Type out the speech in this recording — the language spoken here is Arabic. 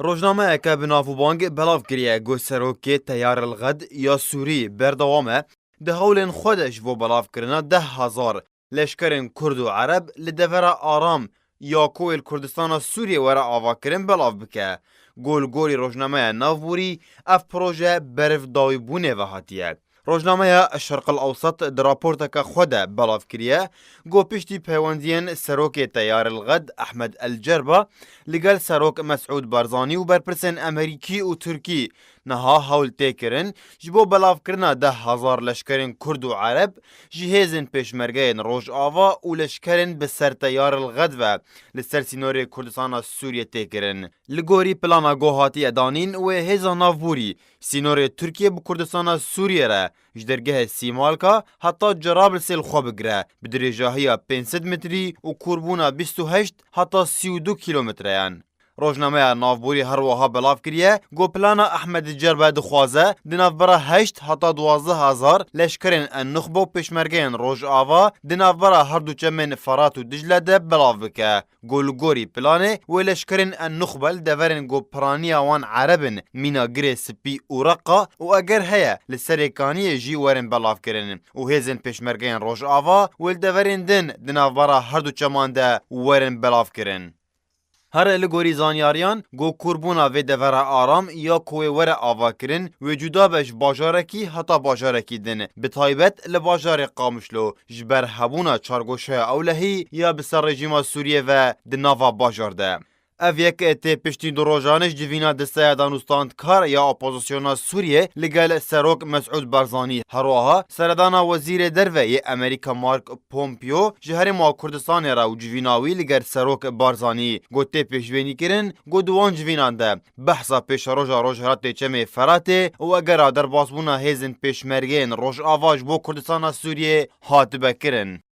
روزنامه که به نافوبانگ بلاف کریه گو سروکی تیار الغد یا سوری بردوامه ده هولن خودش و بلاف کرنا 10,000 لشکرین کرد و عرب لدور آرام یا کویل کردستان سوریه ورا آوا کرن بلاف بکه. گولی روزنامه نافبوری اف پروژه برف داوی بونه و هاتیه. روزنامه الشرق الأوسط دراپورتك خدا بلاف كريه جو بيشتي بيواندين سروك تيار الغد أحمد الجربة لقال سروك مسعود بارزاني وبربرسن أمريكي وتركي نها هول تيكرن جبو بلاف كرنا 10,000 لشكرين كرد وعرب جهازن بيشمرگين روج آوا ولشكرين بسر تيار الغد و لسر سينوري كردستان سوريا تيكرن لغوري پلانا گو هاتي ادانين و هزا نافبوري سينوري تركيا بكردستان سوريا را جدرگه سيمالكا حتى جرابلس الخو بگره بدرجاهية 500 متري و كوربونا 28 حتى 32 كيلومتريان. روزنامه نافبوری هر وها بلاف کریه گو پلانا احمد جربه دخوازه دنافبرا 8 حتی 12,000 لشکرین النخبه و پشمرگین روژ آوا دنافبرا هر دو چمن فرات و دجله ده بلاف بکه گولگوری پلانه و لشکرین النخبه لدورین گو پرانی وان عربن مینا گره سپی و رقا و اگر هیا لسریکانی جی ورن بلاف کرن و هزن پشمرگین روژ آوا و لدورین دنافبرا هر دو چمان ده ورن بلاف کرن. هر لگوری زانیاریان گو کربونا و دور آرام یا کوی ور آوا کرن و جدا بش باجارکی حتا باجارکی دن بتایبت لباجار قامشلو جبر هبونا چارگوشه اولهی یا بسر رژیم سوریه و دناوا باجار ده. اف یک تی پشتی دو روزانش جوینا دسته دانوستاند کار یا اپوزیسیون سوریه لگل سروک مسعود بارزانی هروها سردانا وزیر دروی امریکا مارک پومپیو جهر ما کردستان را و جویناوی لگر سروک بارزانی گوته پیشوینی کرن گو دوان جوینان ده بحثا پیش روژ هرات چمه فراته و اگر در باسبونا هیزن پیشمرگین روژ آواج بو کردستان سوریه هات بکرن.